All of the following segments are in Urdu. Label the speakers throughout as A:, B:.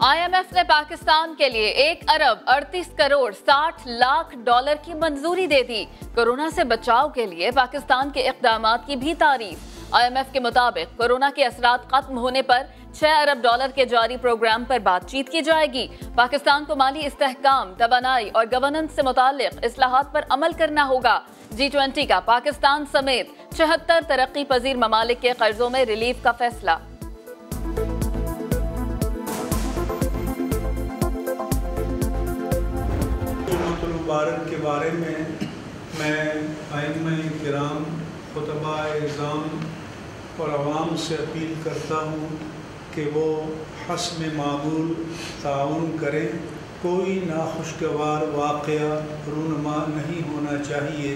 A: IMF نے پاکستان کے لیے 1 ارب 38 کروڑ 60 لاکھ ڈالر کی منظوری دے دی۔ کورونا سے بچاؤ کے لیے پاکستان کے اقدامات کی بھی تعریف۔ IMF کے مطابق کورونا کے اثرات ختم ہونے پر 6 ارب ڈالر کے جاری پروگرام پر بات چیت کی جائے گی۔ پاکستان کو مالی استحکام، توانائی اور گورننس سے متعلق اصلاحات پر عمل کرنا ہوگا۔ G20 کا پاکستان سمیت 76 ترقی پذیر ممالک کے قرضوں میں ریلیف کا فیصلہ۔
B: مبارک کے بارے میں ائمہ کرام، خطباء اعظام اور عوام سے اپیل کرتا ہوں کہ وہ حسب معمول تعاون کریں۔ کوئی ناخوشگوار واقعہ رونما نہیں ہونا چاہیے۔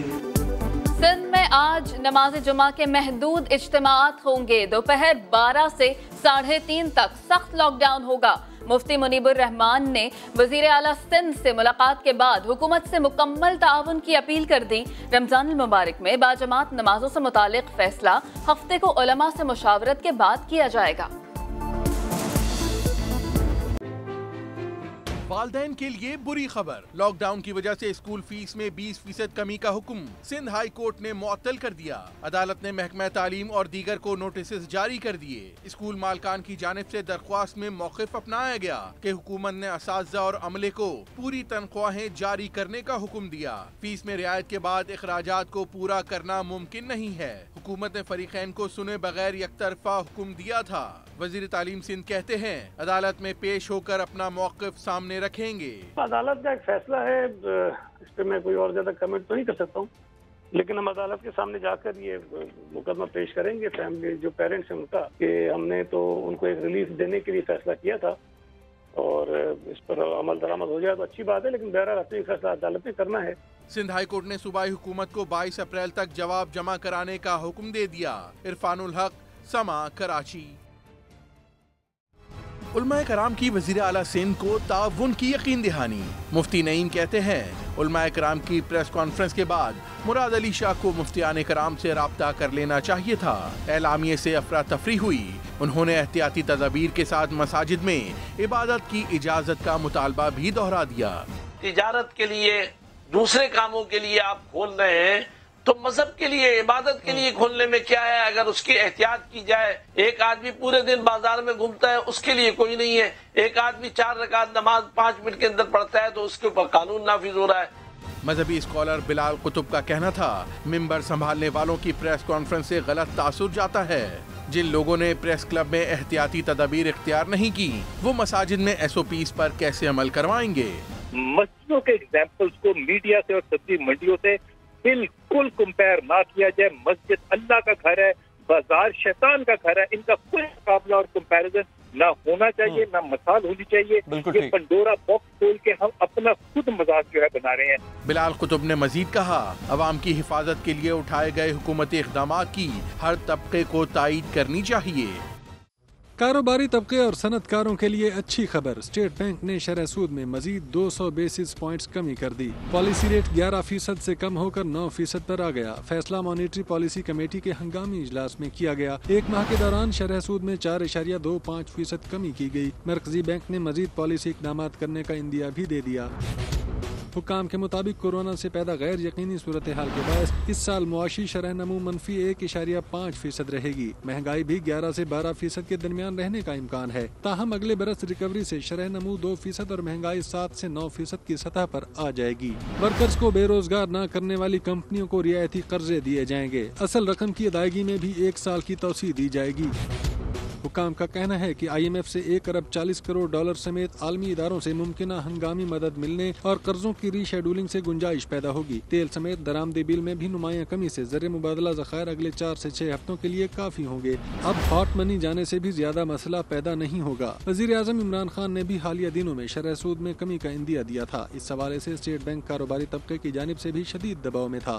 A: سندھ میں آج نماز جمعہ کے محدود اجتماعات ہوں گے۔ دوپہر 12 سے 3:30 تک سخت لاک ڈاؤن ہوگا۔ مفتی منیب الرحمان نے وزیر اعلیٰ سندھ سے ملاقات کے بعد حکومت سے مکمل تعاون کی اپیل کر دی۔ رمضان المبارک میں باجماعت نمازوں سے متعلق فیصلہ ہفتے کو علماء سے مشاورت کے بعد کیا جائے گا۔
C: والدین کے لیے بری خبر، لاک ڈاؤن کی وجہ سے اسکول فیس میں 20% کمی کا حکم سندھ ہائی کورٹ نے معطل کر دیا۔ عدالت نے محکمہ تعلیم اور دیگر کو نوٹسز جاری کر دیے۔ اسکول مالکان کی جانب سے درخواست میں موقف اپنایا گیا کہ حکومت نے اساتذہ اور عملے کو پوری تنخواہیں جاری کرنے کا حکم دیا۔ فیس میں رعایت کے بعد اخراجات کو پورا کرنا ممکن نہیں ہے۔ حکومت نے فریقین کو سنے بغیر یک طرفہ حکم دیا تھا۔ وزیر تعلیم سندھ کہتے ہیں عدالت میں پیش ہو کر اپنا موقف سامنے رکھیں گے۔
D: عدالت کا ایک فیصلہ ہے، اس پہ میں کوئی اور زیادہ کمنٹ تو نہیں کر سکتا ہوں، لیکن ہم عدالت کے سامنے جا کر یہ مقدمہ پیش کریں گے۔ فیملی جو پیرنٹس ہیں ان کا، کہ ہم نے تو ان کو ایک ریلیف دینے کے لیے فیصلہ کیا تھا اور اس پر عمل درآمد ہو جائے تو اچھی بات ہے، لیکن بہرحال اپنی فیصلہ عدالت نے کرنا ہے۔
C: سندھ ہائی کورٹ نے صوبائی حکومت کو 22 اپریل تک جواب جمع کرانے کا حکم دے دیا۔ عرفان الحق، سما، کراچی۔ علماء کرام کی وزیر اعلیٰ سندھ کو تعاون کی یقین دہانی۔ مفتی نعیم کہتے ہیں علماء کرام کی پریس کانفرنس کے بعد مراد علی شاہ کو مفتیان کرام سے رابطہ کر لینا چاہیے تھا۔ اعلامیے سے افراتفری ہوئی۔ انہوں نے احتیاطی تدابیر کے ساتھ مساجد میں عبادت کی اجازت کا مطالبہ بھی دہرا دیا۔
E: تجارت کے لیے، دوسرے کاموں کے لیے آپ کھول رہے ہیں تو مذہب کے لیے، عبادت کے لیے کھولنے میں کیا ہے؟ اگر اس کی احتیاط کی جائے، ایک آدمی پورے دن بازار میں گھومتا ہے، اس کے لیے کوئی نہیں ہے۔ ایک آدمی 4 رکعت نماز 5 منٹ کے اندر پڑھتا ہے تو اس کے اوپر قانون نافذ ہو رہا ہے۔
C: مذہبی اسکالر بلال قطب کا کہنا تھا ممبر سنبھالنے والوں کی پریس کانفرنس سے غلط تاثر جاتا ہے۔ جن لوگوں نے پریس کلب میں احتیاطی تدابیر اختیار نہیں کی وہ مساجد میں SOPs پر کیسے عمل کروائیں گے؟
F: مسجدوں کے ایگزامپلس کو میڈیا سے اور سبزی منڈیوں سے بالکل کمپیئر نہ کیا جائے۔ مسجد اللہ کا گھر ہے، بازار شیطان کا گھر ہے، ان کا کوئی مقابلہ اور کمپیریزن نہ ہونا چاہیے، نہ مثال ہونی چاہیے۔ یہ پنڈورا باکس کھول کے ہم اپنا خود مذاق جو ہے بنا رہے ہیں۔
C: بلال قطب نے مزید کہا عوام کی حفاظت کے لیے اٹھائے گئے حکومتی اقدامات کی ہر طبقے کو تائید کرنی چاہیے۔
G: کاروباری طبقے اور صنعت کاروں کے لیے اچھی خبر، اسٹیٹ بینک نے شرح سود میں مزید 200 بیسس پوائنٹس کمی کر دی۔ پالیسی ریٹ 11% سے کم ہو کر 9% پر آ گیا۔ فیصلہ مانیٹری پالیسی کمیٹی کے ہنگامی اجلاس میں کیا گیا۔ ایک ماہ کے دوران شرح سود میں 4.25% کمی کی گئی۔ مرکزی بینک نے مزید پالیسی اقدامات کرنے کا عندیہ بھی دے دیا۔ حکام کے مطابق کورونا سے پیدا غیر یقینی صورتحال کے باعث اس سال معاشی شرح نمو منفی 1.5% رہے گی۔ مہنگائی بھی 11 سے 12% کے درمیان رہنے کا امکان ہے۔ تاہم اگلے برس ریکوری سے شرح نمو 2% اور مہنگائی 7 سے 9% کی سطح پر آ جائے گی۔ ورکرز کو بے روزگار نہ کرنے والی کمپنیوں کو رعایتی قرضے دیے جائیں گے۔ اصل رقم کی ادائیگی میں بھی 1 سال کی توسیع دی جائے گی۔ حکام کا کہنا ہے کہ IMF سے 1 ارب 40 کروڑ ڈالر سمیت عالمی اداروں سے ممکنہ ہنگامی مدد ملنے اور قرضوں کی ری شیڈولنگ سے گنجائش پیدا ہوگی۔ تیل سمیت درآمدی بل میں بھی نمایاں کمی سے زر مبادلہ ذخائر اگلے 4 سے 6 ہفتوں کے لیے کافی ہوں گے۔ اب ہاٹ منی جانے سے بھی زیادہ مسئلہ پیدا نہیں ہوگا۔ وزیر اعظم عمران خان نے بھی حالیہ دنوں میں شرح سود میں کمی کا عندیہ دیا تھا۔ اس حوالے سے اسٹیٹ بینک کاروباری طبقے کی جانب سے بھی شدید دباؤ میں تھا۔